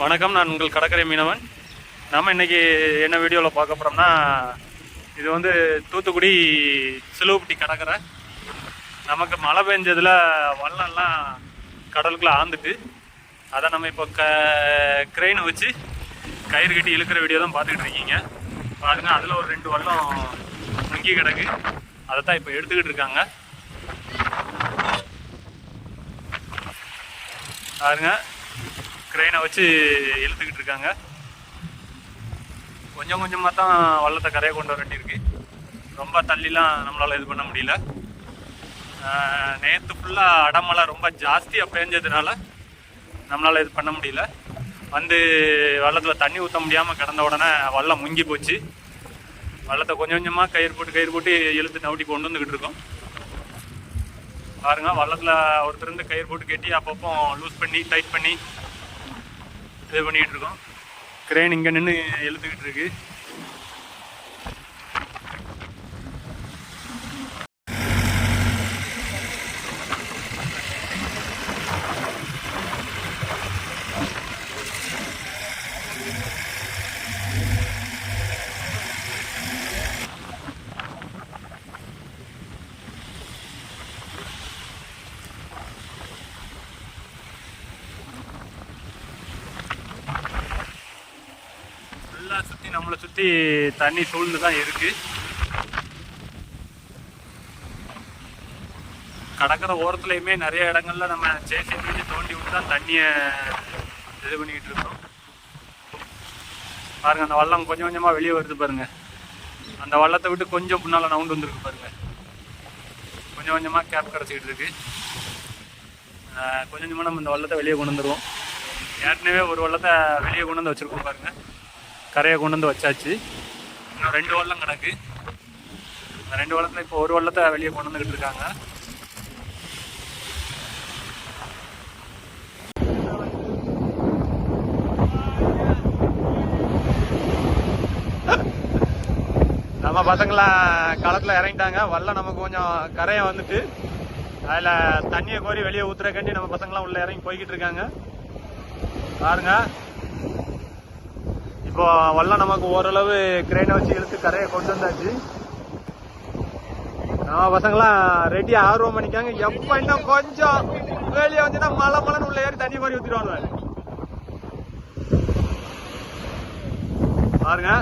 வணக்கம், நான் உங்கள் கடற்கரை மீனவன். நாம் இன்றைக்கி என்ன வீடியோவில் பார்க்க போகிறோம்னா, இது வந்து தூத்துக்குடி சிலுவப்பட்டி கடற்கரை. நமக்கு மழை பெஞ்சதில் வள்ளம்லாம் கடலுக்குள்ளே ஆந்துட்டு, அதை நம்ம இப்போ கிரெயினை வச்சு கயிறு கட்டி இழுக்கிற வீடியோ தான் பார்த்துக்கிட்டு இருக்கீங்க. பாருங்க, அதில் ஒரு 2 வல்லம் முங்கி கிடக்கு. அதை தான் இப்போ எடுத்துக்கிட்டு இருக்காங்க. பாருங்க, கிரெயினை வச்சு இழுத்துக்கிட்டு இருக்காங்க. கொஞ்சம் கொஞ்சமாக தான் வள்ளத்தை கரையை கொண்டு வரட்டிருக்கு. ரொம்ப தள்ளிலாம் நம்மளால் இது பண்ண முடியல. நேற்று ஃபுல்லாக அடமழை ரொம்ப ஜாஸ்தியாக பேஞ்சதுனால நம்மளால் இது பண்ண முடியல. வந்து வள்ளத்தில் தண்ணி ஊற்ற முடியாமல் கிடந்த உடனே வல்லம் முங்கி போச்சு. வள்ளத்தை கொஞ்சம் கொஞ்சமாக கயிறு போட்டு இழுத்து நவுட்டி கொண்டு வந்துக்கிட்டு இருக்கோம். பாருங்கள், வள்ளத்தில் ஒருத்தர் இருந்து கயிறு போட்டு கட்டி அப்பப்போ லூஸ் பண்ணி டைட் பண்ணி இது பண்ணிகிட்டு இருக்கோம். கிரெயின் இங்கே நின்று இழுத்துக்கிட்டு இருக்கு. சுற்றி நம்மளை சுற்றி தண்ணி சூழ்ந்து தான் இருக்கு. கடற்கரை ஓரத்துலையுமே நிறைய இடங்கள்ல நம்ம JCB தோண்டி விட்டு தான் தண்ணியை இது பண்ணிக்கிட்டு இருக்கோம். பாருங்க, அந்த வல்லம் கொஞ்சம் கொஞ்சமாக வெளியே வருது பாருங்க. அந்த வள்ளத்தை விட்டு கொஞ்சம் முன்னால் நவுண்டு வந்துருக்கு பாருங்க. கொஞ்சம் கொஞ்சமாக கேப் கிடச்சிக்கிட்டு இருக்கு. கொஞ்சம் கொஞ்சமாக நம்ம இந்த வள்ளத்தை வெளியே கொண்டு வந்துடுவோம். ஏற்கனவே ஒரு வள்ளத்தை வெளியே கொண்டு வந்து வச்சுருக்கோம் பாருங்க. கரையை கொண்டு வந்து வச்சாச்சு. இன்னும் 2 வல்லம் கிடக்கு. அந்த 2 வல்லத்தில் இப்போ ஒரு வல்லத்தை வெளியே கொண்டு வந்துக்கிட்டு இருக்காங்க. நம்ம பசங்களாம் களத்தில் இறங்கிட்டாங்க. வல்லம் நமக்கு கொஞ்சம் கரையை வந்துட்டு அதில் தண்ணியை கோரி வெளியே ஊற்றுறக்காண்டி நம்ம பசங்களாம் உள்ளே இறங்கி போய்கிட்டு இருக்காங்க. பாருங்க, இப்போ வல்லம் நமக்கு ஓரளவு கிரெயினை வச்சு இழுத்து கரையை கொண்டு வந்தாச்சு. நம்ம பசங்களாம் ரெடி ஆர்வம் பண்ணிக்காங்க. எப்ப இன்னும் கொஞ்சம் வெளியே வந்துன்னா மலைன்னு உள்ள ஏறி தண்ணி மாதிரி ஊத்திடுவாங்க. பாருங்க,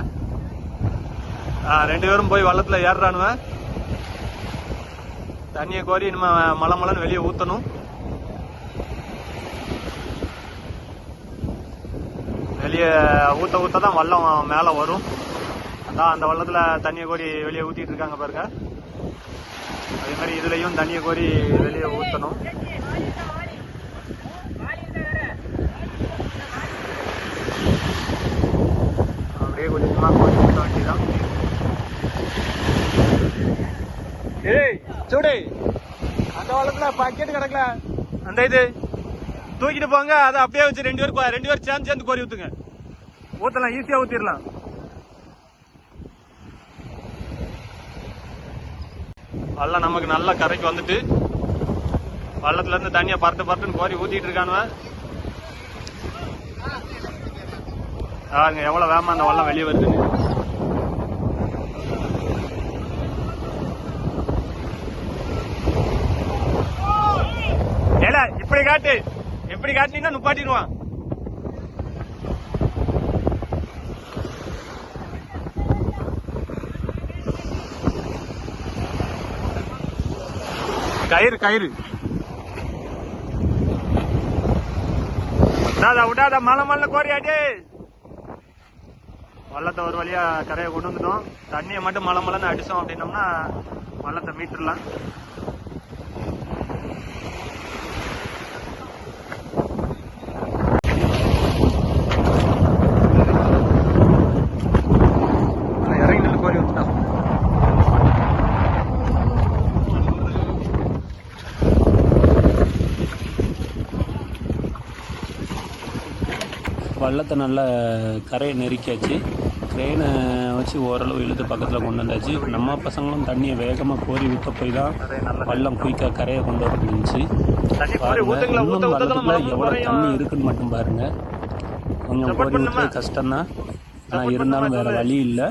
2 பேரும் போய் வள்ளத்துல ஏறுறானுவ. தண்ணியை கோரி நம்ம மலைன்னு வெளியே ஊத்தணும். வெளியே ஊற்ற தான் வல்லம் மேலே வரும். அதான் அந்த வள்ளத்தில் தண்ணியை கோரி வெளியே ஊற்றிட்டு இருக்காங்க பாருங்க. அதே மாதிரி இதுலேயும் தண்ணியை கோரி வெளியே ஊற்றணும். அப்படியே கொஞ்சமாக கோரி ஊற்ற வேண்டியதான். ஏய் சூடு, அந்த வள்ளத்தில் பக்கெட்டு கிடக்கல, அந்த இது தூக்கிட்டு போங்க. அதை அப்படியே வச்சு 2 பேர் சேர்ந்து கோரி ஊத்துங்க. ஊத்தலாம், ஈஸியா ஊத்திடலாம். வல்லம் நமக்கு நல்லா கரைக்கு வந்துட்டு வள்ளத்துல இருந்து தண்ணியை பரட்டுன்னு கோரி ஊத்திட்டு இருக்கானுவ. எவ்வளவு வேகமா அந்த வல்லம் வெளியே வருது. ஏல இப்படி காட்டு, எப்படி காட்டினீங்கன்னா நுப்பாட்டிடுவான். கயிறு விடாத மலை கோரியாட்டி. வள்ளத்தை ஒரு வழியா கரையை கொண்டு வந்துட்டோம். தண்ணியை மட்டும் மலைன்னு அடிச்சோம் அப்படின்னோம்னா வள்ளத்தை மீட்டுடலாம். வள்ளத்தை நல்லா கரையை நெருக்கியாச்சு. க்ரெயினை வச்சு ஓரளவு இழுத்து பக்கத்தில் கொண்டு வந்தாச்சு. நம்ம பசங்களும் தண்ணியை வேகமாக கோரி ஊற்ற போய் தான் வல்லம் குயிக்காக கரையை கொண்டு வந்துருந்துச்சு. பாருங்கள், இன்னும் வள்ளத்துக்குள்ள எவ்வளோ தண்ணி இருக்குன்னு மட்டும் பாருங்கள். கொஞ்சம் கோரி ஊற்றுறது கஷ்டம்தான். ஆனால் இருந்தாலும் வேறு வழி இல்லை,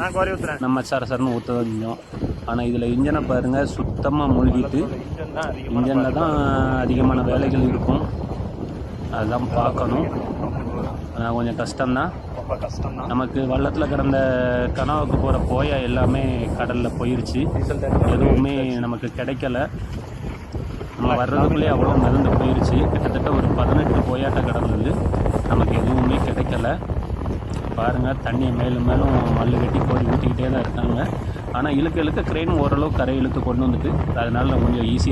நம்ம சரசரன்னு ஊற்ற தான் செஞ்சோம். ஆனால் இதில் இன்ஜனை பாருங்கள், சுத்தமாக மூழ்கிட்டு. இன்ஜனில் தான் அதிகமான வேலைகள் இருக்கும், அதுதான் பார்க்கணும். கொஞ்சம் கஷ்டம்தான். நமக்கு வள்ளத்தில் கிடந்த கனவுக்கு போகிற போயா எல்லாமே கடலில் போயிடுச்சு, எதுவுமே நமக்கு கிடைக்கல. நம்ம வர்றதுக்குள்ளேயே அவ்வளோ மிதந்து போயிடுச்சு. கிட்டத்தட்ட ஒரு 18 போயாட்ட கிடந்தது, நமக்கு எதுவுமே கிடைக்கல. பாருங்கள், தண்ணியை மேலும் மேலும் மல்லு கட்டி கோரி ஊற்றிக்கிட்டே தான் இருக்காங்க. ஆனால் இழுக்க இழுக்க க்ரெயின் ஓரளவு கரை இழுத்து கொண்டு வந்துட்டு, அதனால் கொஞ்சம் ஈஸியாக